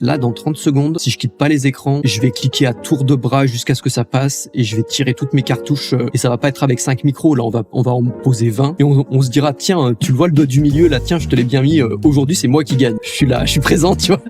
Là, dans 30 secondes, si je quitte pas les écrans, je vais cliquer à tour de bras jusqu'à ce que ça passe et je vais tirer toutes mes cartouches. Et ça va pas être avec 5 micros. Là, on va en poser 20 et on se dira, tiens, tu le vois le doigt du milieu, là, tiens, je te l'ai bien mis. Aujourd'hui, c'est moi qui gagne. Je suis là, je suis présent, tu vois.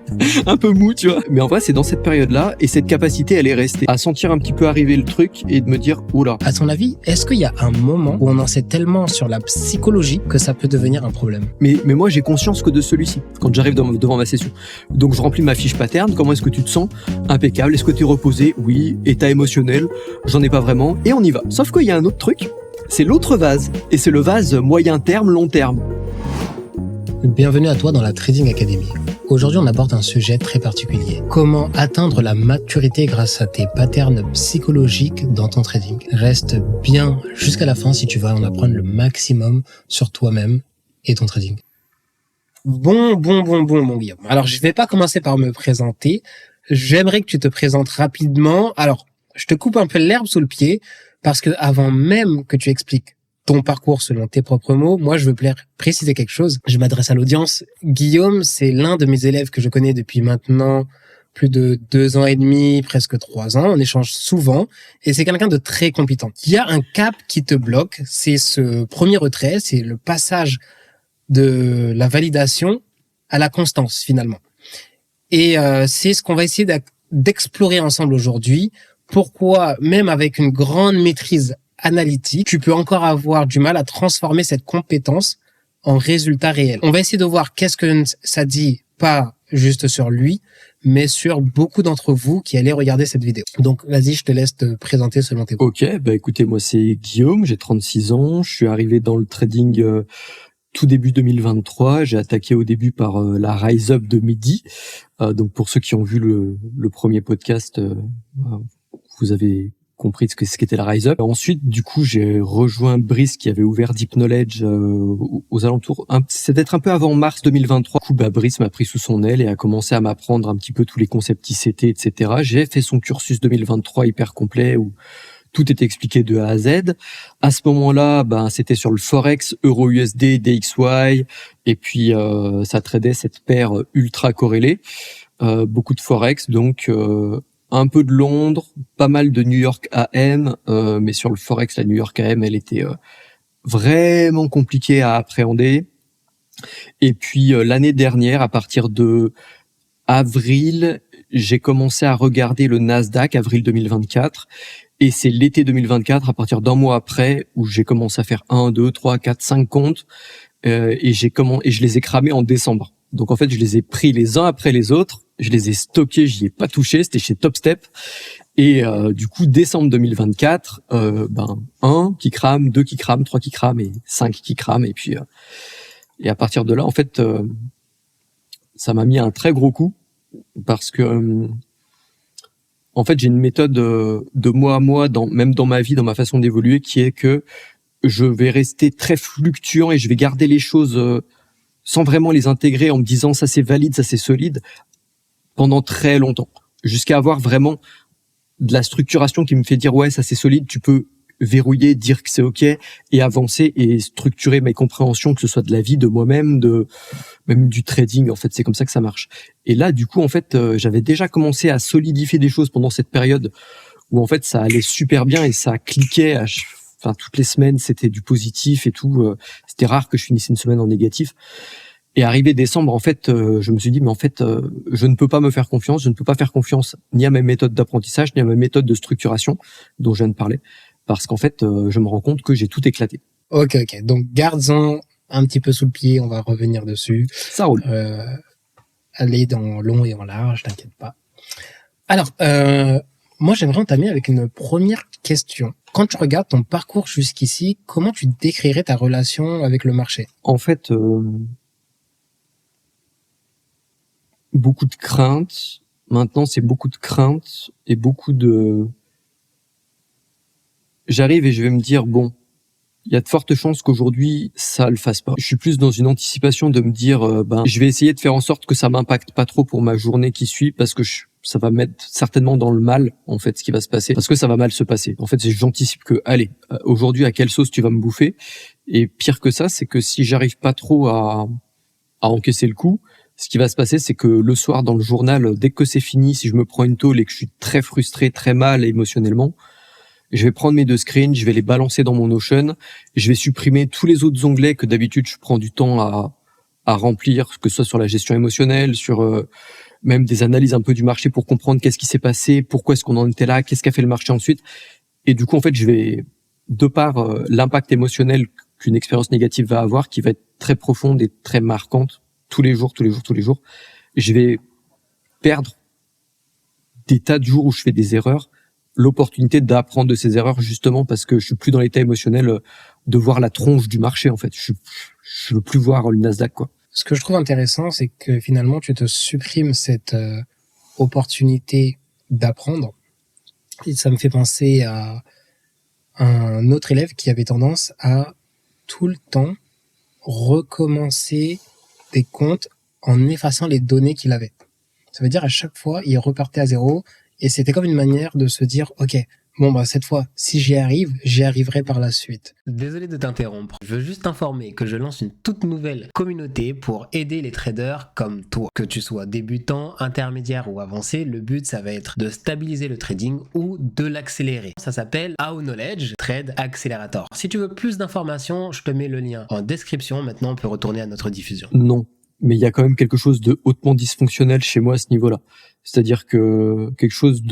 Un peu mou, tu vois. Mais en vrai, c'est dans cette période-là et cette capacité, elle est restée à sentir un petit peu arriver le truc et de me dire, oula. À ton avis, est-ce qu'il y a un moment où on en sait tellement sur la psychologie que ça peut devenir un problème? Mais moi, j'ai conscience que de celui-ci quand j'arrive devant ma session. Donc, je remplis ma fiche pattern. Comment est-ce que tu te sens? Impeccable. Est-ce que tu es reposé? Oui. État émotionnel? J'en ai pas vraiment. Et on y va. Sauf qu'il y a un autre truc. C'est l'autre vase. Et c'est le vase moyen terme, long terme. Bienvenue à toi dans la Trading Academy. Aujourd'hui, on aborde un sujet très particulier. Comment atteindre la maturité grâce à tes patterns psychologiques dans ton trading. Reste bien jusqu'à la fin si tu vas en apprendre le maximum sur toi-même et ton trading. Bon, mon Guillaume. Alors, je vais pas commencer par me présenter. J'aimerais que tu te présentes rapidement. Alors, je te coupe un peu l'herbe sous le pied parce que avant même que tu expliques ton parcours selon tes propres mots, moi, je veux préciser quelque chose. Je m'adresse à l'audience. Guillaume, c'est l'un de mes élèves que je connais depuis maintenant plus de 2 ans et demi, presque 3 ans. On échange souvent et c'est quelqu'un de très compétent. Il y a un cap qui te bloque. C'est ce premier retrait. C'est le passage de la validation à la constance finalement. Et c'est ce qu'on va essayer d'explorer ensemble aujourd'hui. Pourquoi, même avec une grande maîtrise analytique, tu peux encore avoir du mal à transformer cette compétence en résultat réel. On va essayer de voir qu'est-ce que ça dit, pas juste sur lui, mais sur beaucoup d'entre vous qui allez regarder cette vidéo. Donc, vas-y, je te laisse te présenter selon tes goûts. Ok, écoutez, moi c'est Guillaume, j'ai 36 ans, je suis arrivé dans le trading tout début 2023, j'ai attaqué au début par la Rise Up de midi. Donc pour ceux qui ont vu le premier podcast, vous avez compris ce qu'était la Rise Up. Ensuite, du coup, j'ai rejoint Brice qui avait ouvert Deep Knowledge aux alentours, c'est peut-être un peu avant mars 2023. Du coup, Brice m'a pris sous son aile et a commencé à m'apprendre un petit peu tous les concepts ICT, etc. J'ai fait son cursus 2023 hyper complet où tout était expliqué de A à Z. À ce moment-là, c'était sur le Forex, Euro-USD, DXY, et puis ça tradait cette paire ultra corrélée. Beaucoup de Forex, donc un peu de Londres, pas mal de New York AM, mais sur le Forex, la New York AM, elle était vraiment compliquée à appréhender. Et puis l'année dernière, à partir de avril, j'ai commencé à regarder le Nasdaq, avril 2024. Et c'est l'été 2024, à partir d'un mois après, où j'ai commencé à faire 1, 2, 3, 4, 5 comptes, et je les ai cramés en décembre. Donc en fait, je les ai pris les uns après les autres, je les ai stockés, j'y ai pas touché, c'était chez Topstep. Et du coup, décembre 2024, 1 qui crame, 2 qui crame, 3 qui crame et 5 qui crame. Et puis et à partir de là, en fait, ça m'a mis un très gros coup parce que en fait, j'ai une méthode de mois à mois, même dans ma vie, dans ma façon d'évoluer, qui est que je vais rester très fluctuant et je vais garder les choses sans vraiment les intégrer en me disant ça c'est valide, ça c'est solide, pendant très longtemps, jusqu'à avoir vraiment de la structuration qui me fait dire ouais ça c'est solide, tu peux verrouiller, dire que c'est ok et avancer et structurer mes compréhensions, que ce soit de la vie, de moi-même, même du trading. En fait, c'est comme ça que ça marche. Et là, du coup, en fait, j'avais déjà commencé à solidifier des choses pendant cette période où en fait ça allait super bien et ça cliquait. Toutes les semaines, c'était du positif et tout. C'était rare que je finisse une semaine en négatif. Et arrivé décembre, en fait, je me suis dit mais en fait, je ne peux pas me faire confiance. Je ne peux pas faire confiance ni à mes méthodes d'apprentissage ni à mes méthodes de structuration dont je viens de parler. Parce qu'en fait, je me rends compte que j'ai tout éclaté. Ok. Donc, garde-en un petit peu sous le pied, on va revenir dessus. Ça roule. Aller dans long et en large, t'inquiète pas. Alors, moi, j'aimerais entamer avec une première question. Quand tu regardes ton parcours jusqu'ici, comment tu décrirais ta relation avec le marché? En fait, beaucoup de craintes. Maintenant, c'est beaucoup de craintes et beaucoup de... J'arrive et je vais me dire, bon, il y a de fortes chances qu'aujourd'hui, ça le fasse pas. Je suis plus dans une anticipation de me dire, je vais essayer de faire en sorte que ça m'impacte pas trop pour ma journée qui suit, parce que ça va mettre certainement dans le mal, en fait, ce qui va se passer, parce que ça va mal se passer. En fait, j'anticipe que, allez, aujourd'hui, à quelle sauce tu vas me bouffer? Et pire que ça, c'est que si j'arrive pas trop à encaisser le coup, Ce qui va se passer, c'est que le soir dans le journal, dès que c'est fini, si je me prends une tôle et que je suis très frustré, très mal émotionnellement, je vais prendre mes 2 screens, je vais les balancer dans mon Notion, je vais supprimer tous les autres onglets que d'habitude je prends du temps à remplir, que ce soit sur la gestion émotionnelle, sur même des analyses un peu du marché pour comprendre qu'est-ce qui s'est passé, pourquoi est-ce qu'on en était là, qu'est-ce qu'a fait le marché ensuite. Et du coup, en fait, je vais, de par l'impact émotionnel qu'une expérience négative va avoir, qui va être très profonde et très marquante, tous les jours, je vais perdre des tas de jours où je fais des erreurs, l'opportunité d'apprendre de ces erreurs justement parce que je suis plus dans l'état émotionnel de voir la tronche du marché en fait. Je veux plus voir le Nasdaq quoi. Ce que je trouve intéressant, c'est que finalement, tu te supprimes cette opportunité d'apprendre. Et ça me fait penser à un autre élève qui avait tendance à tout le temps recommencer des comptes en effaçant les données qu'il avait. Ça veut dire à chaque fois, il repartait à zéro et c'était comme une manière de se dire, ok, bon bah cette fois, si j'y arrive, j'y arriverai par la suite. Désolé de t'interrompre, je veux juste t'informer que je lance une toute nouvelle communauté pour aider les traders comme toi. Que tu sois débutant, intermédiaire ou avancé, le but ça va être de stabiliser le trading ou de l'accélérer. Ça s'appelle How Knowledge Trade Accelerator. Si tu veux plus d'informations, je te mets le lien en description. Maintenant, on peut retourner à notre diffusion. Non, mais il y a quand même quelque chose de hautement dysfonctionnel chez moi à ce niveau-là. C'est-à-dire que quelque chose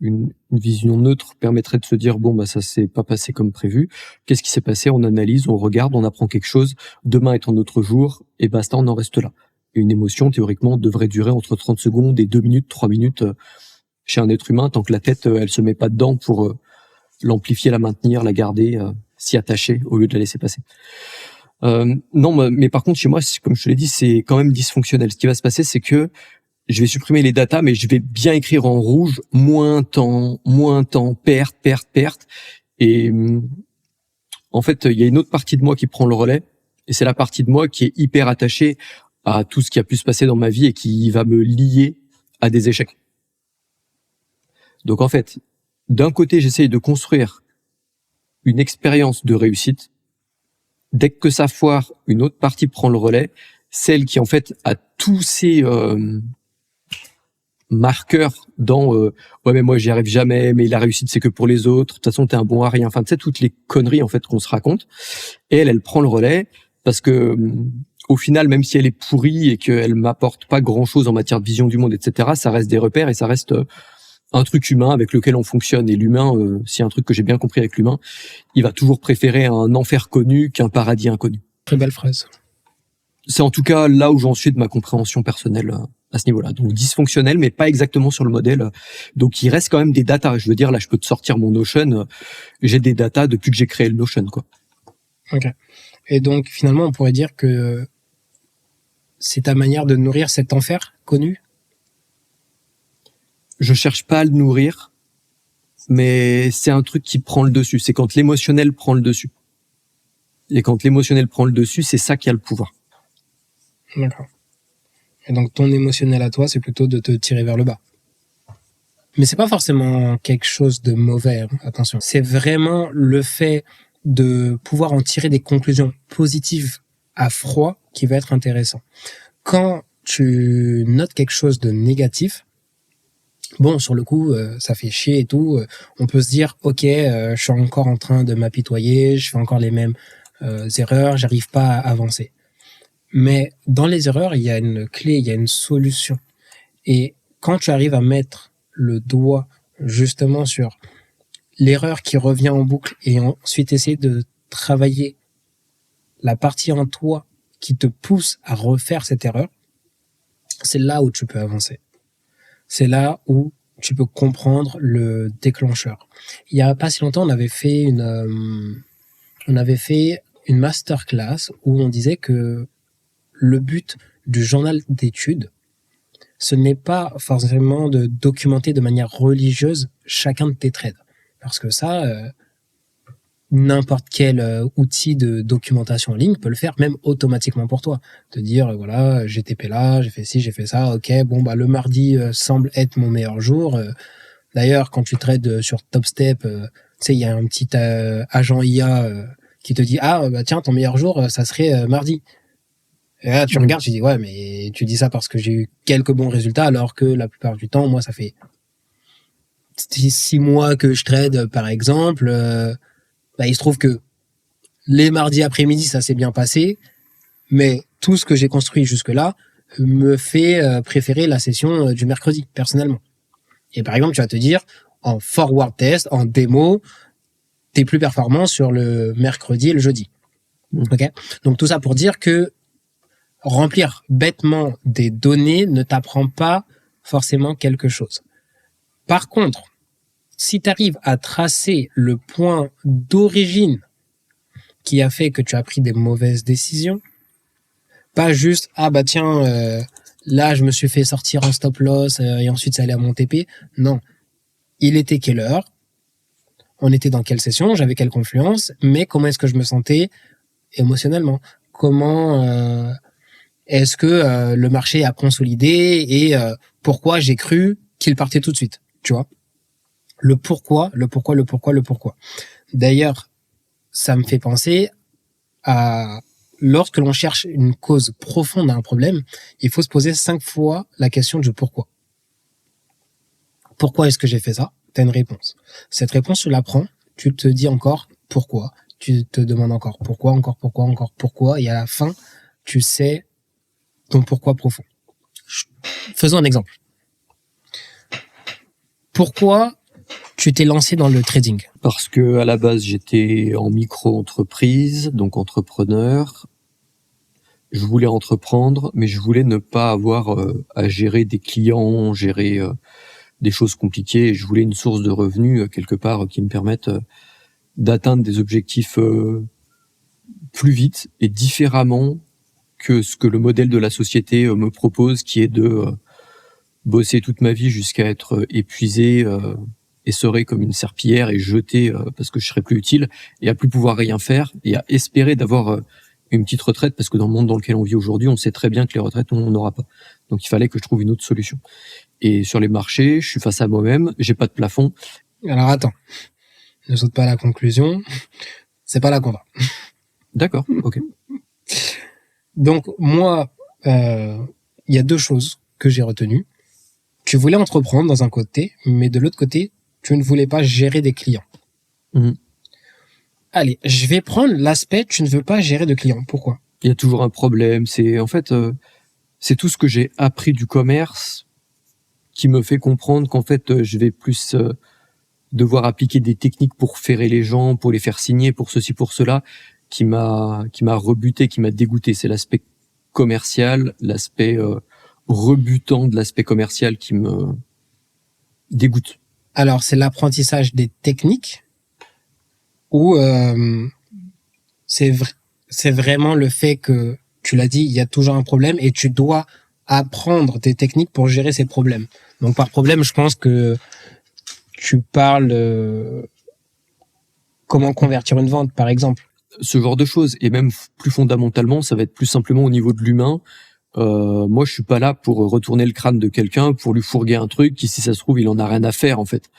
une vision neutre permettrait de se dire bon bah ça s'est pas passé comme prévu. Qu'est-ce qui s'est passé? On analyse, on regarde, on apprend quelque chose. Demain est un autre jour et basta, on en reste là. Et une émotion théoriquement devrait durer entre 30 secondes et 2 minutes, 3 minutes chez un être humain tant que la tête elle se met pas dedans pour l'amplifier, la maintenir, la garder, s'y attacher au lieu de la laisser passer. Non, mais par contre chez moi, comme je te l'ai dit, c'est quand même dysfonctionnel. Ce qui va se passer, c'est que je vais supprimer les datas, mais je vais bien écrire en rouge moins temps, perte. Et en fait, il y a une autre partie de moi qui prend le relais, et c'est la partie de moi qui est hyper attachée à tout ce qui a pu se passer dans ma vie et qui va me lier à des échecs. Donc en fait, d'un côté, j'essaye de construire une expérience de réussite. Dès que ça foire, une autre partie prend le relais, celle qui en fait a tous ces marqueurs dans ouais mais moi j'y arrive jamais, mais la réussite c'est que pour les autres, de toute façon t'es un bon à rien, enfin tu sais toutes les conneries en fait qu'on se raconte, et elle prend le relais parce que au final même si elle est pourrie et qu'elle m'apporte pas grand chose en matière de vision du monde etc, ça reste des repères et ça reste un truc humain avec lequel on fonctionne, et l'humain s'il y a un truc que j'ai bien compris avec l'humain, il va toujours préférer un enfer connu qu'un paradis inconnu. Très belle phrase. C'est en tout cas là où j'en suis de ma compréhension personnelle à ce niveau-là. Donc dysfonctionnel, mais pas exactement sur le modèle. Donc il reste quand même des datas. Je veux dire, là, je peux te sortir mon Notion. J'ai des datas depuis que j'ai créé le Notion, quoi. Ok. Et donc finalement, on pourrait dire que c'est ta manière de nourrir cet enfer connu. Je cherche pas à le nourrir, mais c'est un truc qui prend le dessus. C'est quand l'émotionnel prend le dessus. Et quand l'émotionnel prend le dessus, c'est ça qui a le pouvoir. D'accord. Et donc ton émotionnel à toi, c'est plutôt de te tirer vers le bas. Mais c'est pas forcément quelque chose de mauvais, hein, attention. C'est vraiment le fait de pouvoir en tirer des conclusions positives à froid qui va être intéressant. Quand tu notes quelque chose de négatif, bon, sur le coup, ça fait chier et tout. On peut se dire, ok, je suis encore en train de m'apitoyer, je fais encore les mêmes erreurs, j'arrive pas à avancer. Mais dans les erreurs, il y a une clé, il y a une solution. Et quand tu arrives à mettre le doigt justement sur l'erreur qui revient en boucle et ensuite essayer de travailler la partie en toi qui te pousse à refaire cette erreur, c'est là où tu peux avancer. C'est là où tu peux comprendre le déclencheur. Il y a pas si longtemps, on avait fait une masterclass où on disait que le but du journal d'études, ce n'est pas forcément de documenter de manière religieuse chacun de tes trades. Parce que ça, n'importe quel outil de documentation en ligne peut le faire, même automatiquement pour toi. Te dire, voilà, j'ai TP là, j'ai fait ci, j'ai fait ça, ok, bon, bah, le mardi semble être mon meilleur jour. D'ailleurs, quand tu trades sur TopStep, tu sais, il y a un petit agent IA qui te dit, ah, bah, tiens, ton meilleur jour, ça serait mardi. Et là, tu regardes, tu dis, ouais, mais tu dis ça parce que j'ai eu quelques bons résultats, alors que la plupart du temps, moi, ça fait 6 mois que je trade, par exemple. Il se trouve que les mardis après-midi, ça s'est bien passé, mais tout ce que j'ai construit jusque-là me fait préférer la session du mercredi, personnellement. Et par exemple, tu vas te dire, en forward test, en démo, t'es plus performant sur le mercredi et le jeudi. Ok. Donc tout ça pour dire que remplir bêtement des données ne t'apprend pas forcément quelque chose. Par contre, si tu arrives à tracer le point d'origine qui a fait que tu as pris des mauvaises décisions, pas juste là je me suis fait sortir en stop loss et ensuite ça allait à mon TP. Non, il était quelle heure, on était dans quelle session, j'avais quelle confluence, mais comment est-ce que je me sentais émotionnellement, comment est-ce que le marché a consolidé et pourquoi j'ai cru qu'il partait tout de suite, tu vois. Le pourquoi. D'ailleurs, ça me fait penser à lorsque l'on cherche une cause profonde à un problème, il faut se poser 5 fois la question du pourquoi. Pourquoi est-ce que j'ai fait ça? T'as une réponse. Cette réponse, tu la prends, tu te dis encore pourquoi. Tu te demandes encore pourquoi, et à la fin, tu sais ton pourquoi profond. Faisons un exemple. Pourquoi tu t'es lancé dans le trading? Parce que à la base, j'étais en micro-entreprise, donc entrepreneur. Je voulais entreprendre, mais je voulais ne pas avoir à gérer des clients, gérer des choses compliquées. Et je voulais une source de revenus quelque part qui me permette d'atteindre des objectifs plus vite et différemment que ce que le modèle de la société me propose, qui est de bosser toute ma vie jusqu'à être épuisé, essoré comme une serpillière et jeté parce que je serais plus utile et à plus pouvoir rien faire et à espérer d'avoir une petite retraite, parce que dans le monde dans lequel on vit aujourd'hui, on sait très bien que les retraites, on n'aura pas. Donc il fallait que je trouve une autre solution. Et sur les marchés, je suis face à moi-même, j'ai pas de plafond. Alors attends, ne saute pas à la conclusion, c'est pas là qu'on va. D'accord, ok. Donc moi, il y a 2 choses que j'ai retenues. Tu voulais entreprendre dans un côté, mais de l'autre côté, tu ne voulais pas gérer des clients. Allez, je vais prendre l'aspect tu ne veux pas gérer de clients. Pourquoi? Il y a toujours un problème. C'est en fait, c'est tout ce que j'ai appris du commerce qui me fait comprendre qu'en fait, je vais plus devoir appliquer des techniques pour ferrer les gens, pour les faire signer, pour ceci, pour cela, qui m'a rebuté, qui m'a dégoûté. C'est l'aspect commercial, l'aspect rebutant de l'aspect commercial qui me dégoûte. Alors, c'est l'apprentissage des techniques ou c'est vraiment le fait que, tu l'as dit, il y a toujours un problème et tu dois apprendre des techniques pour gérer ces problèmes. Donc, par problème, je pense que tu parles comment convertir une vente, par exemple. Ce genre de choses. Et même plus fondamentalement, ça va être plus simplement au niveau de l'humain. Moi, je suis pas là pour retourner le crâne de quelqu'un, pour lui fourguer un truc qui, si ça se trouve, il en a rien à faire, en fait.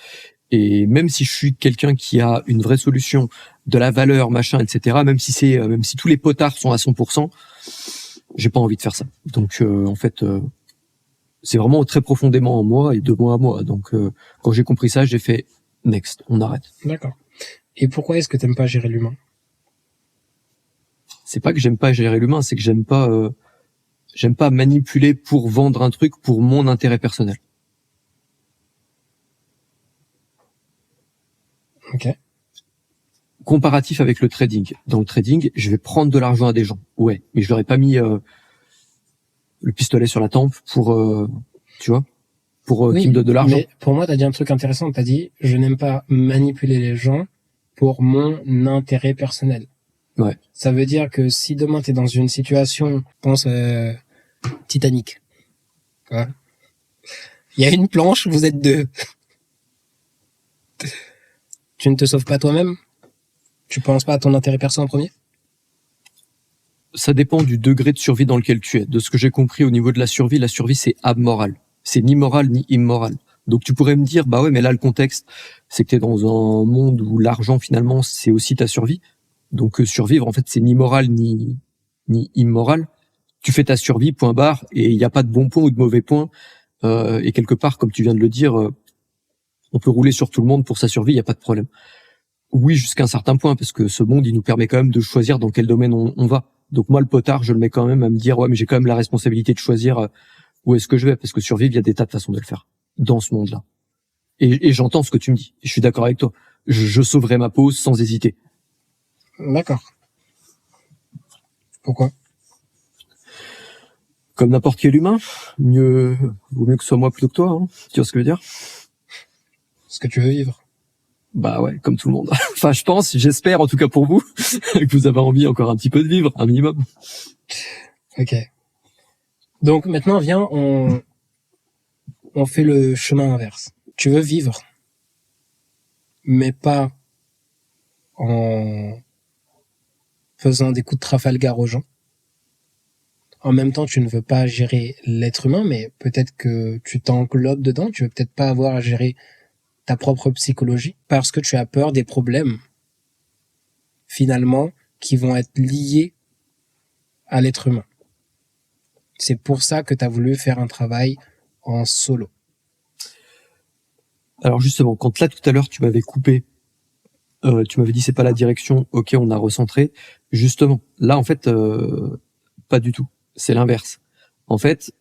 Et même si je suis quelqu'un qui a une vraie solution, de la valeur, machin, etc., même si tous les potards sont à 100%, j'ai pas envie de faire ça. Donc, en fait, c'est vraiment très profondément en moi et de moi à moi. Donc, quand j'ai compris ça, j'ai fait next, on arrête. D'accord. Et pourquoi est-ce que t'aimes pas gérer l'humain? C'est pas que j'aime pas gérer l'humain, c'est que j'aime pas manipuler pour vendre un truc pour mon intérêt personnel. Ok. Comparatif avec le trading. Dans le trading, je vais prendre de l'argent à des gens. Ouais, mais je leur ai pas mis le pistolet sur la tempe pour, tu vois, pour Oui, qu'ils me donnent de l'argent. Mais pour moi, t'as dit un truc intéressant. T'as dit, je n'aime pas manipuler les gens pour mon intérêt personnel. Ouais. Ça veut dire que si demain t'es dans une situation, pense Titanic. Ouais. Il y a une planche, vous êtes 2. Tu ne te sauves pas toi-même? Tu penses pas à ton intérêt perso en premier? Ça dépend du degré de survie dans lequel tu es. De ce que j'ai compris au niveau de la survie c'est amoral. C'est ni moral ni immoral. Donc tu pourrais me dire, bah ouais, mais là le contexte, c'est que t'es dans un monde où l'argent finalement c'est aussi ta survie. Donc survivre en fait c'est ni moral ni immoral. tu fais ta survie, point barre, et il n'y a pas de bon point ou de mauvais point. Et quelque part, comme tu viens de le dire, on peut rouler sur tout le monde pour sa survie, il n'y a pas de problème. Oui, jusqu'à un certain point, parce que ce monde, il nous permet quand même de choisir dans quel domaine on va. Donc moi, le potard, je le mets quand même à me dire, ouais, mais j'ai quand même la responsabilité de choisir où est-ce que je vais, parce que survivre, il y a des tas de façons de le faire dans ce monde-là. Et j'entends ce que tu me dis. Je suis d'accord avec toi. Je sauverai ma peau sans hésiter. D'accord. Pourquoi? Comme n'importe quel humain, vaut mieux que ce soit moi plutôt que toi, hein. Tu vois ce que je veux dire? Parce que tu veux vivre. Bah ouais, comme tout le monde. Enfin, j'espère en tout cas pour vous, que vous avez envie encore un petit peu de vivre, un minimum. Ok. Donc maintenant, viens, on fait le chemin inverse. Tu veux vivre, mais pas en faisant des coups de Trafalgar aux gens. En même temps, tu ne veux pas gérer l'être humain, mais peut-être que tu t'englobes dedans. Tu veux peut-être pas avoir à gérer ta propre psychologie parce que tu as peur des problèmes, finalement, qui vont être liés à l'être humain. C'est pour ça que tu as voulu faire un travail en solo. Alors justement, quand là tout à l'heure tu m'avais coupé, tu m'avais dit c'est pas la direction, ok, on a recentré. Justement, là en fait, pas du tout. C'est l'inverse. En fait,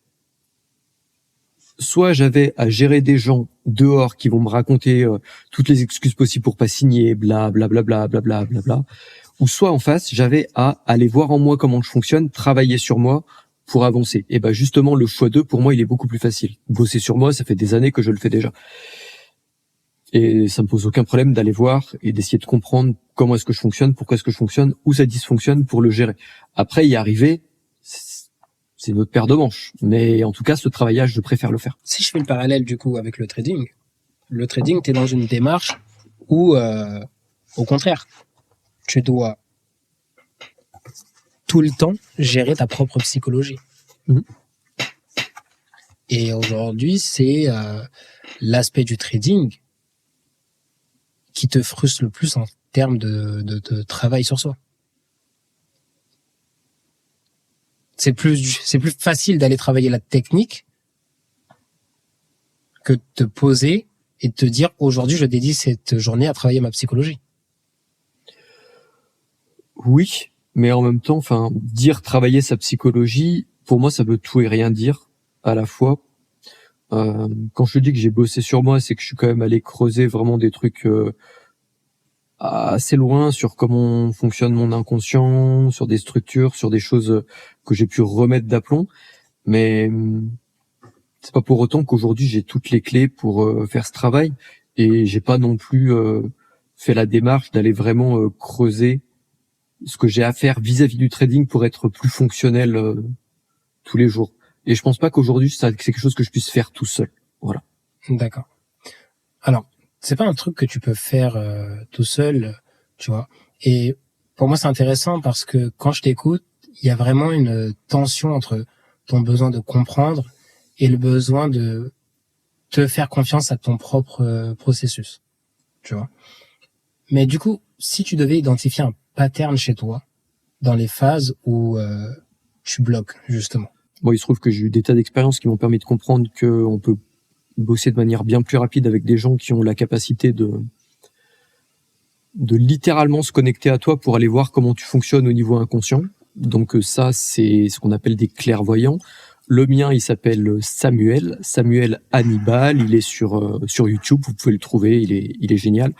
soit j'avais à gérer des gens dehors qui vont me raconter toutes les excuses possibles pour pas signer, bla bla bla bla bla bla bla bla, ou soit en face j'avais à aller voir en moi comment je fonctionne, travailler sur moi pour avancer. Et ben justement le choix 2 pour moi il est beaucoup plus facile. Bosser sur moi, ça fait des années que je le fais déjà. Et ça me pose aucun problème d'aller voir et d'essayer de comprendre comment est-ce que je fonctionne, pourquoi est-ce que je fonctionne, où ça dysfonctionne pour le gérer. Après y arriver, c'est une autre paire de manches. Mais en tout cas, ce travaillage, je préfère le faire. Si je fais le parallèle du coup avec le trading, t'es dans une démarche où, au contraire, tu dois tout le temps gérer ta propre psychologie. Mmh. Et aujourd'hui, c'est l'aspect du trading qui te frustre le plus en termes de travail sur soi. C'est plus facile d'aller travailler la technique que de te poser et de te dire aujourd'hui je dédie cette journée à travailler ma psychologie. Oui, mais en même temps, enfin, dire travailler sa psychologie, pour moi, ça veut tout et rien dire à la fois. Quand je te dis que j'ai bossé sur moi, c'est que je suis quand même allé creuser vraiment des trucs assez loin sur comment fonctionne mon inconscient, sur des structures, sur des choses que j'ai pu remettre d'aplomb. Mais c'est pas pour autant qu'aujourd'hui j'ai toutes les clés pour faire ce travail, et j'ai pas non plus fait la démarche d'aller vraiment creuser ce que j'ai à faire vis-à-vis du trading pour être plus fonctionnel tous les jours. Et je pense pas qu'aujourd'hui c'est quelque chose que je puisse faire tout seul. Voilà. D'accord. Alors, c'est pas un truc que tu peux faire tout seul, tu vois. Et pour moi, c'est intéressant parce que quand je t'écoute, il y a vraiment une tension entre ton besoin de comprendre et le besoin de te faire confiance à ton propre processus, tu vois. Mais du coup, si tu devais identifier un pattern chez toi dans les phases où tu bloques, justement. Bon, il se trouve que j'ai eu des tas d'expériences qui m'ont permis de comprendre qu'on peut bosser de manière bien plus rapide avec des gens qui ont la capacité de littéralement se connecter à toi pour aller voir comment tu fonctionnes au niveau inconscient. Donc ça, c'est ce qu'on appelle des clairvoyants. Le mien, il s'appelle Samuel Hannibal. Il est sur YouTube. Vous pouvez le trouver. Il est génial.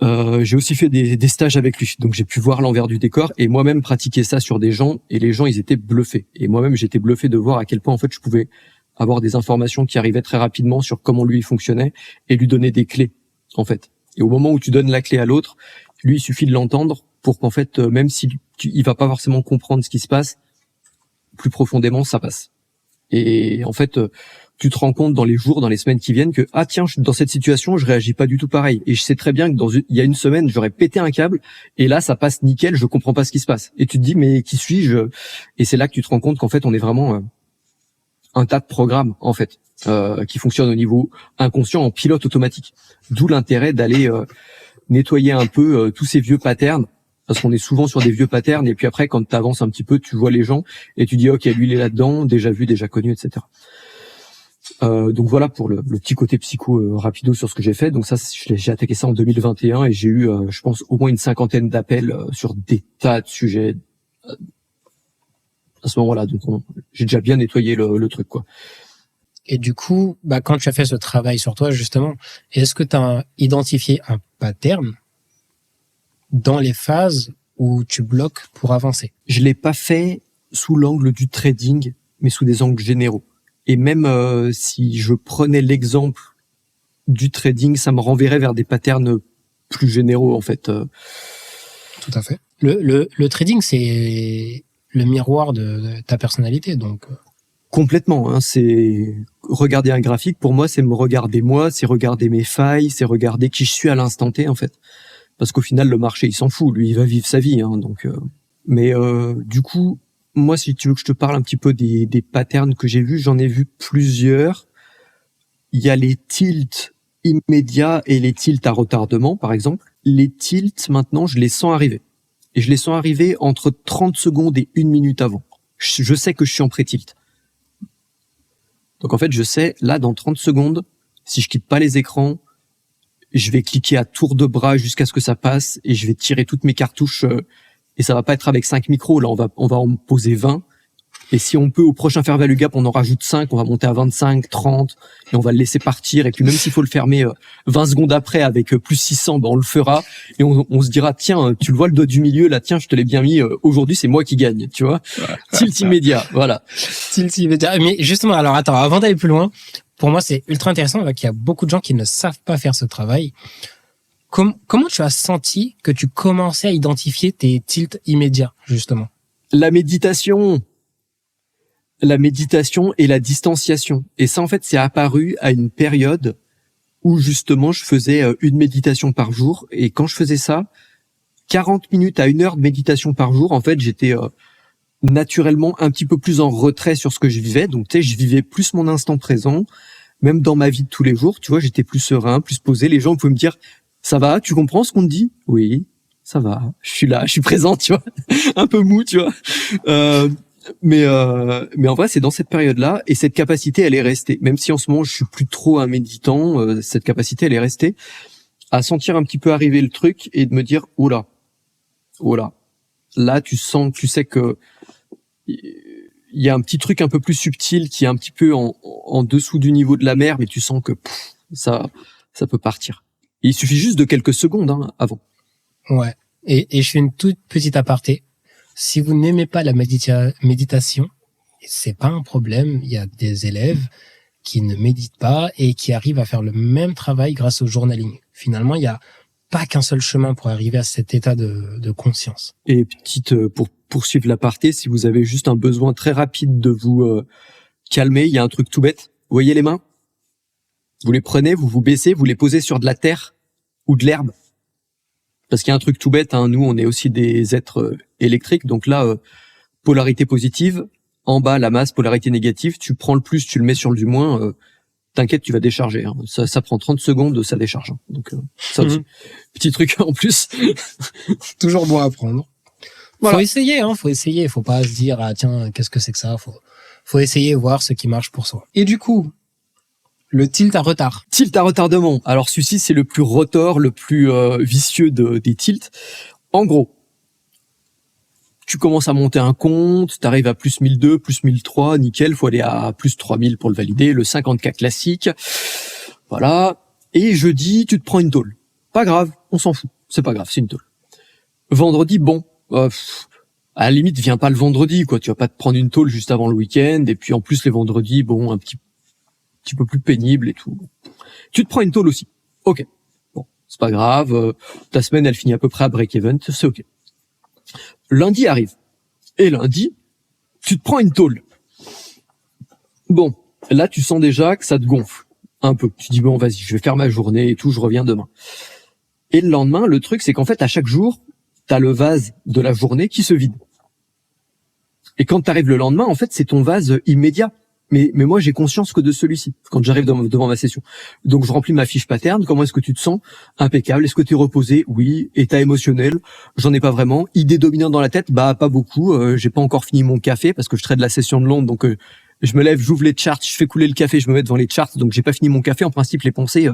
J'ai aussi fait des stages avec lui, donc j'ai pu voir l'envers du décor et moi-même pratiquer ça sur des gens, et les gens ils étaient bluffés, et moi-même j'étais bluffé de voir à quel point en fait je pouvais avoir des informations qui arrivaient très rapidement sur comment lui il fonctionnait et lui donner des clés en fait. Et au moment où tu donnes la clé à l'autre, lui il suffit de l'entendre pour qu'en fait même si il va pas forcément comprendre ce qui se passe, plus profondément ça passe. Et en fait tu te rends compte dans les jours, dans les semaines qui viennent que ah tiens, dans cette situation, je réagis pas du tout pareil. Et je sais très bien que il y a une semaine, j'aurais pété un câble et là ça passe nickel, je comprends pas ce qui se passe. Et tu te dis mais qui suis-je? Et c'est là que tu te rends compte qu'en fait on est vraiment un tas de programmes en fait qui fonctionnent au niveau inconscient en pilote automatique. D'où l'intérêt d'aller nettoyer un peu tous ces vieux patterns Parce qu'on est souvent sur des vieux patterns, et puis après, quand tu avances un petit peu, tu vois les gens, et tu dis, ok, lui, il est là-dedans, déjà vu, déjà connu, etc. Donc voilà pour le petit côté psycho rapido sur ce que j'ai fait. Donc ça, j'ai attaqué ça en 2021, et j'ai eu, je pense, au moins une 50aine d'appels sur des tas de sujets à ce moment-là. Donc j'ai déjà bien nettoyé le truc, quoi. Et du coup, quand tu as fait ce travail sur toi, justement, est-ce que tu as identifié un pattern dans les phases où tu bloques pour avancer? Je l'ai pas fait sous l'angle du trading, mais sous des angles généraux. Et même si je prenais l'exemple du trading, ça me renverrait vers des patterns plus généraux, en fait. Tout à fait. Le trading, c'est le miroir de ta personnalité, donc. Complètement, hein, c'est regarder un graphique, pour moi, c'est me regarder moi, c'est regarder mes failles, c'est regarder qui je suis à l'instant T, en fait. Parce qu'au final, le marché, il s'en fout, lui, il va vivre sa vie, hein, donc. Mais du coup, moi, si tu veux que je te parle un petit peu des patterns que j'ai vus, j'en ai vu plusieurs. Il y a les tilts immédiats et les tilts à retardement, par exemple. Les tilts, maintenant, je les sens arriver. Et je les sens arriver entre 30 secondes et 1 minute avant. Je sais que je suis en pré-tilt. Donc en fait, je sais, là, dans 30 secondes, si je quitte pas les écrans, je vais cliquer à tour de bras jusqu'à ce que ça passe, et je vais tirer toutes mes cartouches, et ça va pas être avec 5 micros, là, on va en poser 20. Et si on peut, au prochain Fair Value Gap, on en rajoute 5, on va monter à 25, 30, et on va le laisser partir. Et puis même s'il faut le fermer 20 secondes après avec plus 600, on le fera. Et on se dira, tiens, tu le vois le doigt du milieu, là, tiens, je te l'ai bien mis, aujourd'hui c'est moi qui gagne, tu vois. Tilt immédiat, voilà. Tilt immédiat. Mais justement, alors attends, avant d'aller plus loin, pour moi c'est ultra intéressant, qu'il y a beaucoup de gens qui ne savent pas faire ce travail. Comment tu as senti que tu commençais à identifier tes tilts immédiats, justement? La méditation et la distanciation. Et ça, en fait, c'est apparu à une période où, justement, je faisais une méditation par jour. Et quand je faisais ça, 40 minutes à 1 heure de méditation par jour, en fait, j'étais naturellement un petit peu plus en retrait sur ce que je vivais. Donc, tu sais, je vivais plus mon instant présent, même dans ma vie de tous les jours. Tu vois, j'étais plus serein, plus posé. Les gens pouvaient me dire, ça va, tu comprends ce qu'on te dit? Oui, ça va. Je suis là, je suis présent, tu vois. Un peu mou, tu vois. Mais en vrai, c'est dans cette période-là, et cette capacité, elle est restée. Même si en ce moment, je suis plus trop un méditant, cette capacité, elle est restée à sentir un petit peu arriver le truc et de me dire, oh là, là, tu sais que il y a un petit truc un peu plus subtil qui est un petit peu en dessous du niveau de la mer, mais tu sens que ça peut partir. Et il suffit juste de quelques secondes avant. Ouais. Et je fais une toute petite aparté. Si vous n'aimez pas la méditation, c'est pas un problème. Il y a des élèves qui ne méditent pas et qui arrivent à faire le même travail grâce au journaling. Finalement, il n'y a pas qu'un seul chemin pour arriver à cet état de conscience. Et pour poursuivre l'aparté, si vous avez juste un besoin très rapide de vous calmer, il y a un truc tout bête. Vous voyez les mains? Vous les prenez, vous vous baissez, vous les posez sur de la terre ou de l'herbe. Parce qu'il y a un truc tout bête, nous on est aussi des êtres électriques, donc là, polarité positive, en bas la masse, polarité négative, tu prends le plus, tu le mets sur le du moins, t'inquiète, tu vas décharger. Ça prend 30 secondes, ça décharge. Donc ça aussi. Petit truc en plus. Toujours bon à prendre. Voilà. Faut essayer, faut pas se dire, tiens, qu'est-ce que c'est que ça? Faut essayer, voir ce qui marche pour soi. Et du coup, le tilt à retard. Tilt à retardement. Alors celui-ci, c'est le plus rotor, le plus vicieux des tilts. En gros, tu commences à monter un compte, t'arrives à plus 1002, plus 1003, nickel, faut aller à plus 3000 pour le valider, le 50K classique. Voilà. Et jeudi, tu te prends une tôle. Pas grave, on s'en fout. C'est pas grave, c'est une tôle. Vendredi, à la limite, viens pas le vendredi, quoi. Tu vas pas te prendre une tôle juste avant le week-end. Et puis en plus, les vendredis, un petit peu plus pénible et tout. Tu te prends une tôle aussi. Ok. Bon, c'est pas grave. Ta semaine, elle finit à peu près à break-even. C'est ok. Lundi arrive. Et lundi, tu te prends une tôle. Bon, là, tu sens déjà que ça te gonfle un peu. Tu dis, vas-y, je vais faire ma journée et tout, je reviens demain. Et le lendemain, le truc, c'est qu'en fait, à chaque jour, t'as le vase de la journée qui se vide. Et quand t'arrives le lendemain, en fait, c'est ton vase immédiat. Mais moi, j'ai conscience que de celui-ci, quand j'arrive devant ma session. Donc, je remplis ma fiche pattern. Comment est-ce que tu te sens? Impeccable. Est-ce que tu es reposé? Oui. État émotionnel? J'en ai pas vraiment. Idée dominante dans la tête? Bah, pas beaucoup. J'ai pas encore fini mon café parce que je traite la session de Londres. Donc, je me lève, j'ouvre les charts, je fais couler le café, je me mets devant les charts. Donc, j'ai pas fini mon café. En principe, les pensées,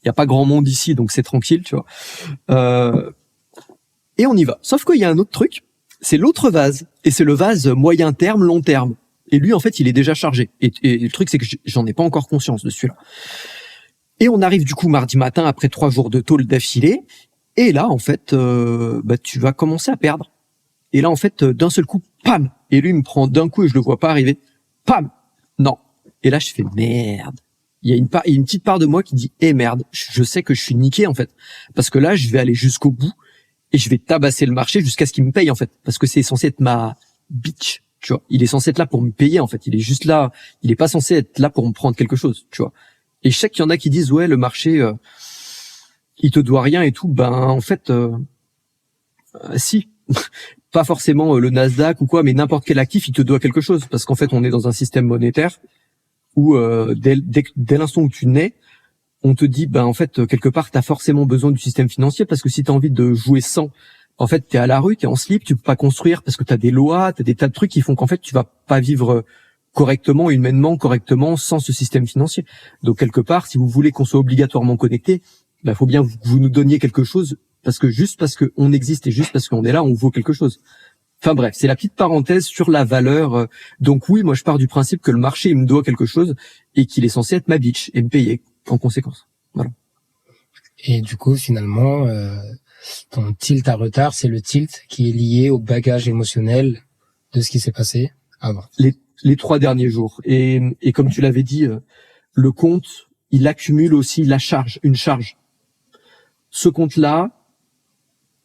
il y a pas grand monde ici, donc c'est tranquille, tu vois. Et on y va. Sauf qu'il y a un autre truc. C'est l'autre vase. Et c'est le vase moyen terme, long terme. Et lui, en fait, il est déjà chargé. Et le truc, c'est que j'en ai pas encore conscience de celui-là. Et on arrive du coup mardi matin après 3 jours de tôle d'affilée. Et là, en fait, tu vas commencer à perdre. Et là, en fait, d'un seul coup, pam. Et lui, il me prend d'un coup et je le vois pas arriver. Pam. Non. Et là, je fais merde. Il y a une petite part de moi qui dit merde. Je sais que je suis niqué en fait, parce que là, je vais aller jusqu'au bout et je vais tabasser le marché jusqu'à ce qu'il me paye en fait, parce que c'est censé être ma bitch. Tu vois, il est censé être là pour me payer en fait. Il est juste là. Il est pas censé être là pour me prendre quelque chose. Tu vois. Et je sais qu'il y en a qui disent ouais, le marché, il te doit rien et tout. Ben en fait, si. Pas forcément le Nasdaq ou quoi, mais n'importe quel actif, il te doit quelque chose, parce qu'en fait, on est dans un système monétaire où dès l'instant où tu nais, on te dit ben en fait quelque part t'as forcément besoin du système financier, parce que si t'as envie de jouer sans, en fait t'es à la rue, t'es en slip, tu peux pas construire parce que t'as des lois, t'as des tas de trucs qui font qu'en fait tu vas pas vivre correctement, humainement, correctement sans ce système financier. Donc quelque part, si vous voulez qu'on soit obligatoirement connecté, ben faut bien que vous nous donniez quelque chose, parce que juste parce que on existe et juste parce qu'on est là, on vaut quelque chose. Enfin bref, c'est la petite parenthèse sur la valeur. Donc oui, moi je pars du principe que le marché il me doit quelque chose et qu'il est censé être ma bitch et me payer en conséquence. Voilà. Et du coup, finalement, ton tilt à retard, c'est le tilt qui est lié au bagage émotionnel de ce qui s'est passé avant. Les 3 derniers jours. Et comme tu l'avais dit, le compte, il accumule aussi une charge. Ce compte-là,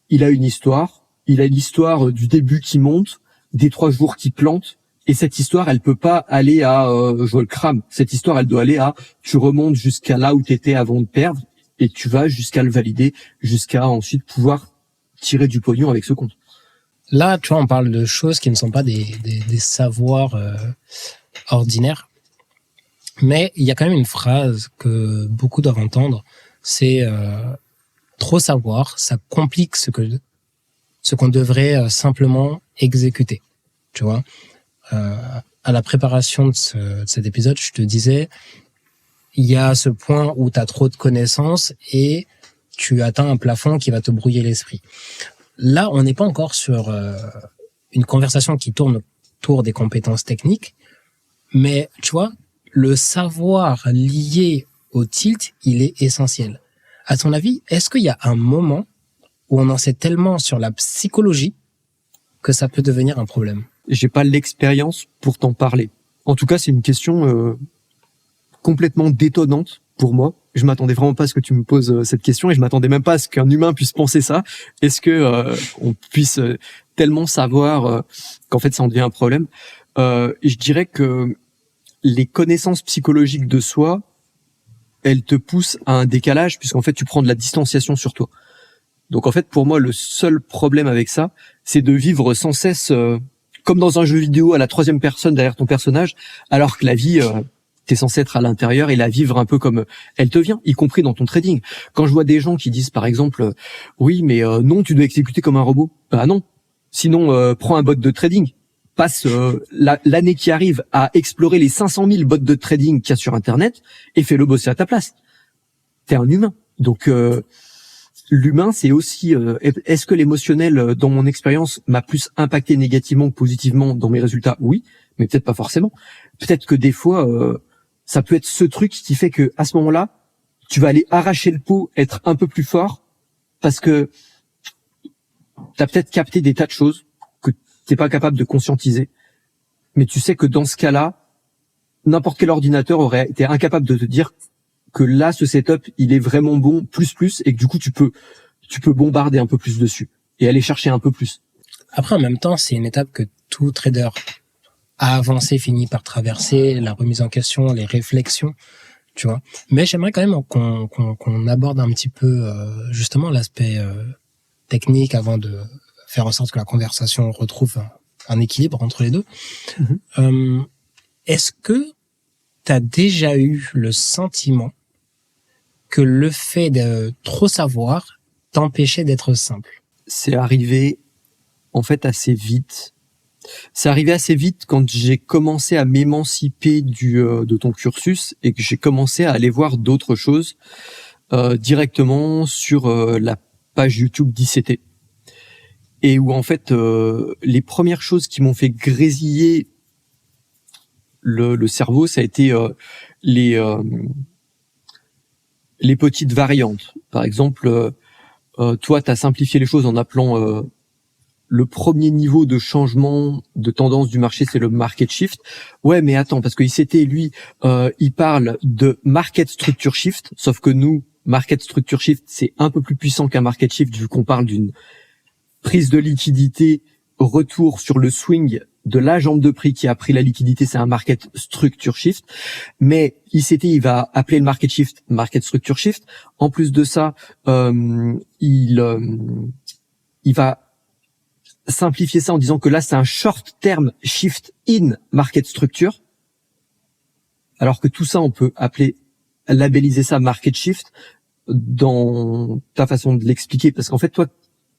il a une histoire. Il a l'histoire du début qui monte, des 3 jours qui plantent, et cette histoire, elle peut pas aller à je le crame. Cette histoire, elle doit aller à tu remontes jusqu'à là où t'étais avant de perdre, et tu vas jusqu'à le valider, jusqu'à ensuite pouvoir tirer du pognon avec ce compte. Là, tu vois, on parle de choses qui ne sont pas des savoirs ordinaires, mais il y a quand même une phrase que beaucoup doivent entendre, c'est trop savoir, ça complique ce qu'on devrait simplement exécuter. Tu vois, à la préparation de cet épisode, je te disais, il y a ce point où tu as trop de connaissances et tu atteins un plafond qui va te brouiller l'esprit. Là, on n'est pas encore sur une conversation qui tourne autour des compétences techniques, mais tu vois, le savoir lié au tilt, il est essentiel. À ton avis, est-ce qu'il y a un moment où on en sait tellement sur la psychologie que ça peut devenir un problème? J'ai pas l'expérience pour t'en parler. En tout cas, c'est une question complètement détonnante pour moi. Je m'attendais vraiment pas à ce que tu me poses cette question, et je m'attendais même pas à ce qu'un humain puisse penser ça. Est-ce que on puisse tellement savoir qu'en fait ça en devient un problème? Et je dirais que les connaissances psychologiques de soi, elles te poussent à un décalage, puisqu'en fait tu prends de la distanciation sur toi. Donc en fait, pour moi, le seul problème avec ça, c'est de vivre sans cesse comme dans un jeu vidéo à la 3e personne derrière ton personnage, alors que la vie, t'es censé être à l'intérieur et la vivre un peu comme elle te vient, y compris dans ton trading. Quand je vois des gens qui disent par exemple, oui, mais non, tu dois exécuter comme un robot. Bah non. Sinon, prends un bot de trading. Passe l'année qui arrive à explorer les 500 000 bots de trading qu'il y a sur Internet et fais-le bosser à ta place. T'es un humain. Donc l'humain, c'est aussi est-ce que l'émotionnel, dans mon expérience, m'a plus impacté négativement que positivement dans mes résultats? Oui, mais peut-être pas forcément. Peut-être que des fois, ça peut être ce truc qui fait que à ce moment-là, tu vas aller arracher le pot, être un peu plus fort, parce que t'as peut-être capté des tas de choses que t'es pas capable de conscientiser. Mais tu sais que dans ce cas-là, n'importe quel ordinateur aurait été incapable de te dire que là, ce setup, il est vraiment bon, plus, et que du coup, tu peux bombarder un peu plus dessus et aller chercher un peu plus. Après, en même temps, c'est une étape que tout trader a avancé finit par traverser, la remise en question, les réflexions, tu vois. Mais j'aimerais quand même qu'on aborde un petit peu justement l'aspect technique avant de faire en sorte que la conversation retrouve un équilibre entre les deux. Est-ce que tu as déjà eu le sentiment que le fait de trop savoir t'empêchait d'être simple? C'est arrivé en fait assez vite. C'est arrivé assez vite quand j'ai commencé à m'émanciper de ton cursus et que j'ai commencé à aller voir d'autres choses directement sur la page YouTube d'ICT. Et où en fait les premières choses qui m'ont fait grésiller le cerveau, ça a été les petites variantes. Par exemple, toi, tu as simplifié les choses en appelant le premier niveau de changement de tendance du marché, c'est le market shift. Ouais, mais attends, parce que ICT, lui, il parle de market structure shift, sauf que nous, market structure shift, c'est un peu plus puissant qu'un market shift, vu qu'on parle d'une prise de liquidité, retour sur le swing de la jambe de prix qui a pris la liquidité, c'est un market structure shift. Mais ICT, il va appeler le market shift market structure shift. En plus de ça, il va simplifier ça en disant que là, c'est un short term shift in market structure. Alors que tout ça, on peut labelliser ça market shift dans ta façon de l'expliquer. Parce qu'en fait, toi,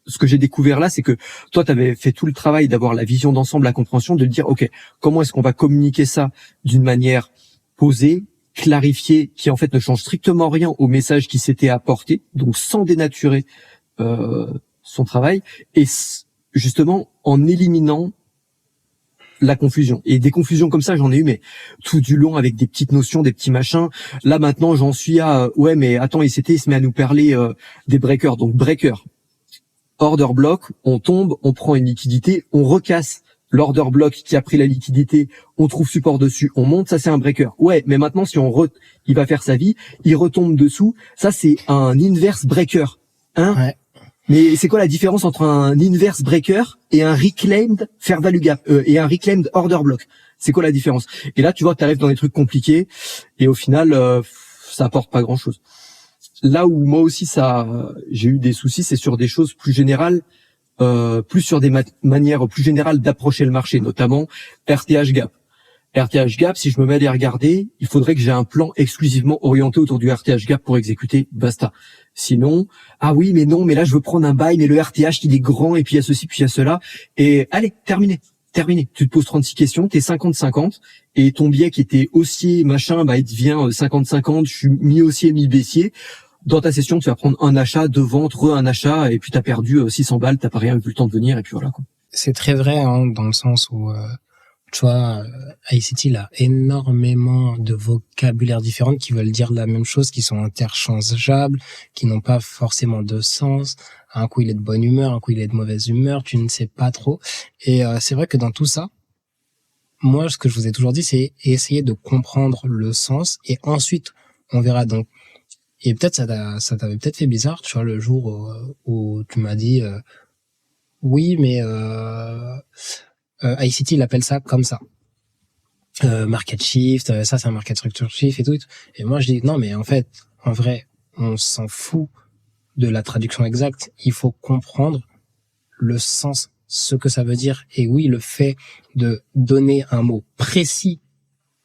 ce que j'ai découvert là, c'est que toi, tu avais fait tout le travail d'avoir la vision d'ensemble, la compréhension, de dire, OK, comment est-ce qu'on va communiquer ça d'une manière posée, clarifiée, qui en fait ne change strictement rien au message qui s'était apporté, donc sans dénaturer son travail, et justement en éliminant la confusion. Et des confusions comme ça, j'en ai eu, mais tout du long avec des petites notions, des petits machins. Là, maintenant, j'en suis à, ouais, mais attends, il se met à nous parler des breakers. Donc, breaker, order block, on tombe, on prend une liquidité, on recasse l'order block qui a pris la liquidité, on trouve support dessus, on monte, ça c'est un breaker. Ouais, mais maintenant, si il va faire sa vie, il retombe dessous, ça c'est un inverse breaker. Hein? Ouais. Mais c'est quoi la différence entre un inverse breaker et un reclaimed fair value gap et un reclaimed order block? C'est quoi la différence? Et là, tu vois, tu arrives dans des trucs compliqués et au final, ça apporte pas grand-chose. Là où moi aussi j'ai eu des soucis, c'est sur des choses plus générales, plus sur des manières plus générales d'approcher le marché, notamment RTH gap. RTH gap, si je me mets à les regarder, il faudrait que j'ai un plan exclusivement orienté autour du RTH gap pour exécuter, basta. Sinon, ah oui, mais non, mais là je veux prendre un buy, mais le RTH il est grand et puis il y a ceci, puis il y a cela. Et allez, terminé. Tu te poses 36 questions, t'es 50-50 et ton biais qui était haussier, machin, il devient 50-50, je suis mi-haussier, mi-baissier. Dans ta session, tu vas prendre un achat, deux ventes, un achat, et puis t'as perdu 600 balles, t'as pas rien vu le temps de venir, et puis voilà, quoi. C'est très vrai, hein, dans le sens où, tu vois, ICT, il a énormément de vocabulaire différents qui veulent dire la même chose, qui sont interchangeables, qui n'ont pas forcément de sens. Un coup, il est de bonne humeur, un coup, il est de mauvaise humeur, tu ne sais pas trop. Et c'est vrai que dans tout ça, moi, ce que je vous ai toujours dit, c'est essayer de comprendre le sens, et ensuite, on verra. Donc, et peut-être ça t'avait peut-être fait bizarre, tu vois, le jour où tu m'as dit oui, mais ICT, il appelle ça comme ça. Market shift, ça c'est un market structure shift et tout. Et moi je dis non, mais en fait, en vrai, on s'en fout de la traduction exacte. Il faut comprendre le sens, ce que ça veut dire. Et oui, le fait de donner un mot précis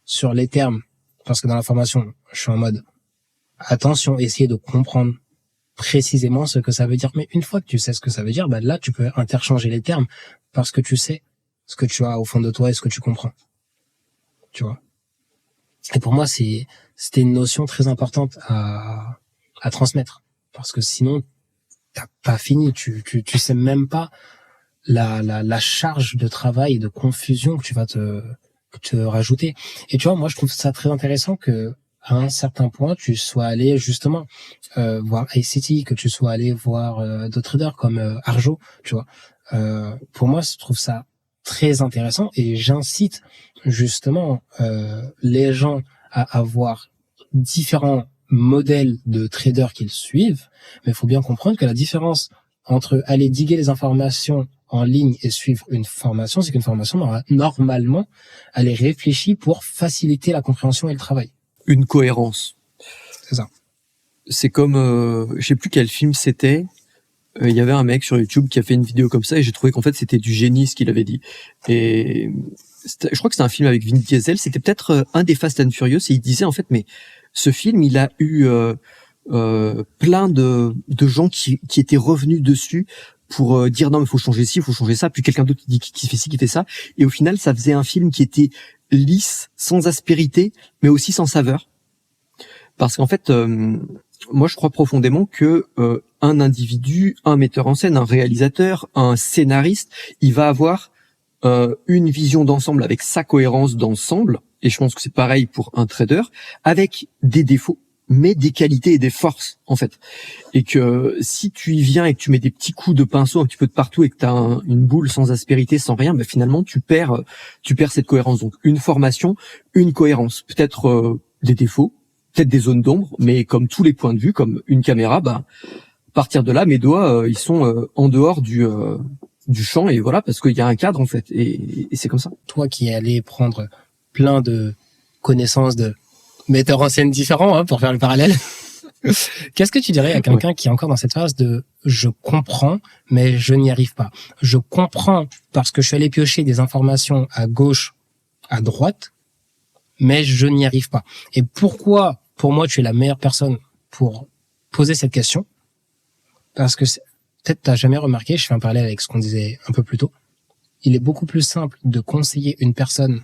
sur les termes, parce que dans la formation, je suis en mode attention, essayez de comprendre précisément ce que ça veut dire. Mais une fois que tu sais ce que ça veut dire, là, tu peux interchanger les termes parce que tu sais ce que tu as au fond de toi et ce que tu comprends. Tu vois? Et pour moi, c'était une notion très importante à transmettre. Parce que sinon, t'as pas fini. Tu sais même pas la charge de travail et de confusion que tu vas te rajouter. Et tu vois, moi, je trouve ça très intéressant que, à un certain point, tu sois allé justement voir ICT, que tu sois allé voir d'autres traders comme Arjo, tu vois. Pour moi, je trouve ça très intéressant et j'incite justement les gens à avoir différents modèles de traders qu'ils suivent, mais il faut bien comprendre que la différence entre aller diguer les informations en ligne et suivre une formation, c'est qu'une formation, normalement, elle est réfléchie pour faciliter la compréhension et le travail. Une cohérence. C'est ça. C'est comme, je sais plus quel film c'était. Il y avait un mec sur YouTube qui a fait une vidéo comme ça et j'ai trouvé qu'en fait c'était du génie ce qu'il avait dit. Et je crois que c'est un film avec Vin Diesel, c'était peut-être un des Fast and Furious, et il disait en fait, mais ce film, il a eu plein de gens qui étaient revenus dessus pour dire non mais faut changer ci, faut changer ça, puis quelqu'un d'autre qui fait ci, qui fait ça, et au final ça faisait un film qui était lisse, sans aspérité, mais aussi sans saveur, parce qu'en fait moi je crois profondément que un individu, un metteur en scène, un réalisateur, un scénariste, il va avoir une vision d'ensemble avec sa cohérence d'ensemble, et je pense que c'est pareil pour un trader, avec des défauts, mais des qualités et des forces, en fait. Et que si tu y viens et que tu mets des petits coups de pinceau un petit peu de partout et que tu as une boule sans aspérité, sans rien, bah finalement, tu perds cette cohérence. Donc, une formation, une cohérence. Peut-être des défauts, peut-être des zones d'ombre, mais comme tous les points de vue, comme une caméra, bah, à partir de là, mes doigts, ils sont en dehors du champ, et voilà, parce qu'il y a un cadre, en fait. Et c'est comme ça. Toi qui es allé prendre plein de connaissances de metteurs en scène différents, hein, pour faire le parallèle. Qu'est-ce que tu dirais à quelqu'un qui est encore dans cette phase de je comprends, mais je n'y arrive pas. Je comprends parce que je suis allé piocher des informations à gauche, à droite, mais je n'y arrive pas. Et pourquoi, pour moi, tu es la meilleure personne pour poser cette question? Parce que peut-être t'as jamais remarqué, je fais un parallèle avec ce qu'on disait un peu plus tôt. Il est beaucoup plus simple de conseiller une personne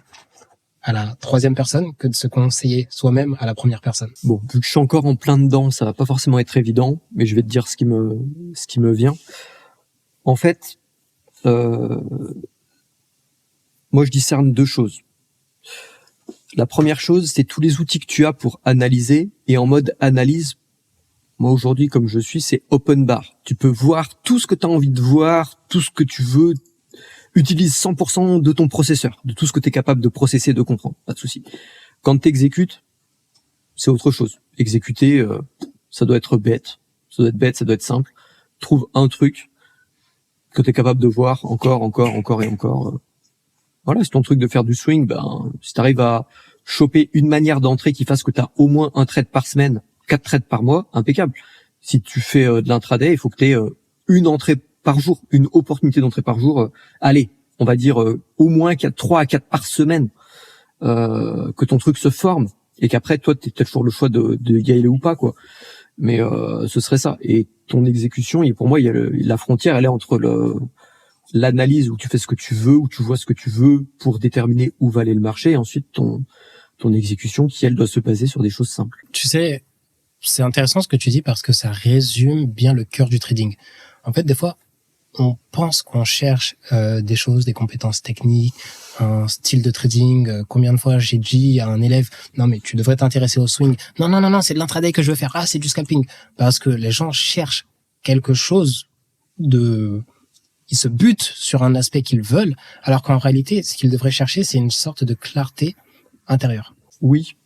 à la troisième personne que de se conseiller soi-même à la première personne. Bon, vu que je suis encore en plein dedans, ça va pas forcément être évident, mais je vais te dire ce qui me vient. En fait, moi je discerne deux choses. La première chose, c'est tous les outils que tu as pour analyser, et en mode analyse, moi aujourd'hui comme je suis, c'est open bar. Tu peux voir tout ce que tu as envie de voir, tout ce que tu veux. Utilise 100% de ton processeur, de tout ce que tu es capable de processer, de comprendre, pas de souci. Quand tu exécutes, c'est autre chose. Exécuter, ça doit être bête, ça doit être simple. Trouve un truc que tu es capable de voir encore et encore. Voilà, c'est ton truc de faire du swing, ben si tu arrives à choper une manière d'entrée qui fasse que tu as au moins un trade par semaine, 4 trades par mois, impeccable. Si tu fais de l'intraday, il faut que tu aies une entrée par jour, une opportunité d'entrée par jour, allez, on va dire au moins 3 à 4 par semaine, que ton truc se forme, et qu'après toi t'as toujours le choix de y aller ou pas, quoi. Mais ce serait ça. Et ton exécution, et pour moi, il y a la frontière, elle est entre l'analyse où tu fais ce que tu veux, où tu vois ce que tu veux pour déterminer où va aller le marché, et ensuite ton exécution qui, elle, doit se baser sur des choses simples. Tu sais, c'est intéressant ce que tu dis parce que ça résume bien le cœur du trading. En fait, des fois, on pense qu'on cherche des choses, des compétences techniques, un style de trading. Combien de fois j'ai dit à un élève, non mais tu devrais t'intéresser au swing. Non, c'est de l'intraday que je veux faire. Ah, c'est du scalping. Parce que les gens cherchent quelque chose ils se butent sur un aspect qu'ils veulent, alors qu'en réalité, ce qu'ils devraient chercher, c'est une sorte de clarté intérieure. Oui.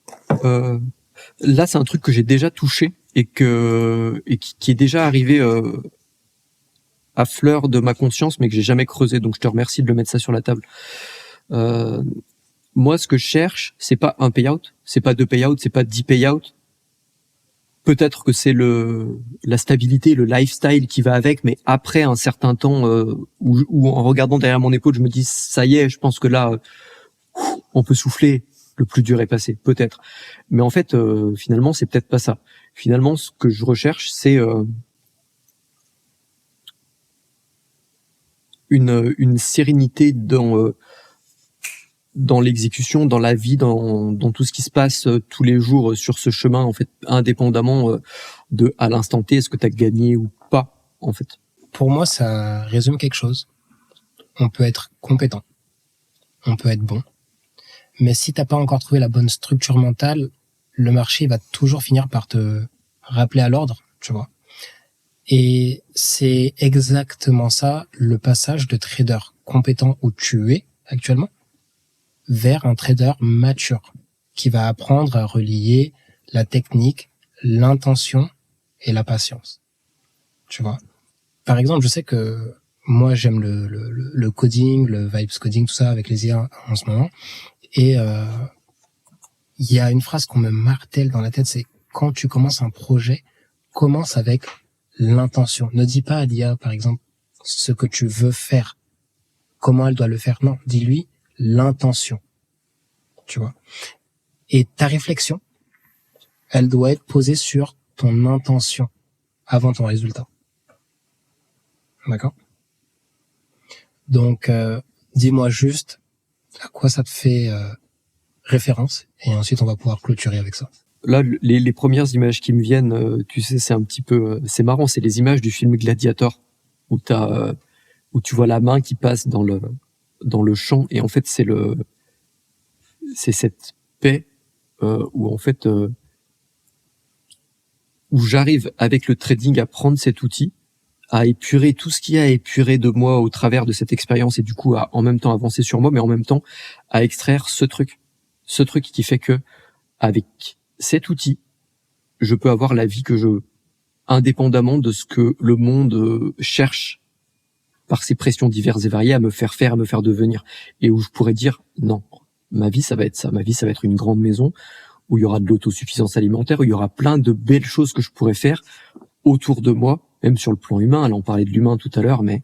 Là, c'est un truc que j'ai déjà touché et qui est déjà arrivé à fleur de ma conscience, mais que j'ai jamais creusé. Donc, je te remercie de le mettre ça sur la table. Moi, ce que je cherche, c'est pas un payout, c'est pas 2 payouts, c'est pas 10 payouts. Peut-être que c'est la stabilité, le lifestyle qui va avec, mais après un certain temps où en regardant derrière mon épaule, je me dis ça y est, je pense que là, on peut souffler. Le plus dur est passé, peut-être. Mais en fait, finalement, c'est peut-être pas ça. Finalement, ce que je recherche, c'est une sérénité dans l'exécution, dans la vie, dans tout ce qui se passe tous les jours sur ce chemin, en fait, indépendamment de à l'instant T, est-ce que tu as gagné ou pas, en fait. Pour moi, ça résume quelque chose. On peut être compétent, on peut être bon, mais si t'as pas encore trouvé la bonne structure mentale, le marché va toujours finir par te rappeler à l'ordre, tu vois. Et c'est exactement ça, le passage de trader compétent où tu es actuellement vers un trader mature qui va apprendre à relier la technique, l'intention et la patience. Tu vois. Par exemple, je sais que moi j'aime le coding, le vibes coding, tout ça avec les IA en ce moment. Et il y a une phrase qu'on me martèle dans la tête, c'est quand tu commences un projet, commence avec l'intention. Ne dis pas à l'IA, par exemple, ce que tu veux faire, comment elle doit le faire. Non, dis-lui l'intention, tu vois. Et ta réflexion, elle doit être posée sur ton intention avant ton résultat. D'accord? Donc, dis-moi juste à quoi ça te fait référence, et ensuite on va pouvoir clôturer avec ça. Là, les premières images qui me viennent, tu sais, c'est un petit peu, c'est marrant, c'est les images du film Gladiator, où où tu vois la main qui passe dans le champ, et en fait c'est cette paix où en fait où j'arrive avec le trading à prendre cet outil, à épurer tout ce qu'il y a à épurer de moi au travers de cette expérience, et du coup à en même temps avancer sur moi, mais en même temps à extraire ce truc qui fait que avec cet outil, je peux avoir la vie que je veux, indépendamment de ce que le monde cherche par ses pressions diverses et variées à me faire faire, à me faire devenir, et où je pourrais dire non, ma vie ça va être ça, ma vie ça va être une grande maison où il y aura de l'autosuffisance alimentaire, où il y aura plein de belles choses que je pourrais faire autour de moi, même sur le plan humain. Là, on parlait de l'humain tout à l'heure, mais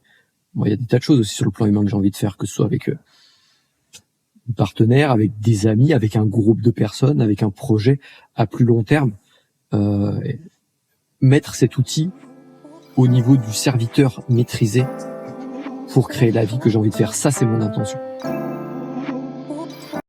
bon, il y a des tas de choses aussi sur le plan humain que j'ai envie de faire, que ce soit avec un partenaire, avec des amis, avec un groupe de personnes, avec un projet à plus long terme. Mettre cet outil au niveau du serviteur maîtrisé pour créer la vie que j'ai envie de faire, ça c'est mon intention.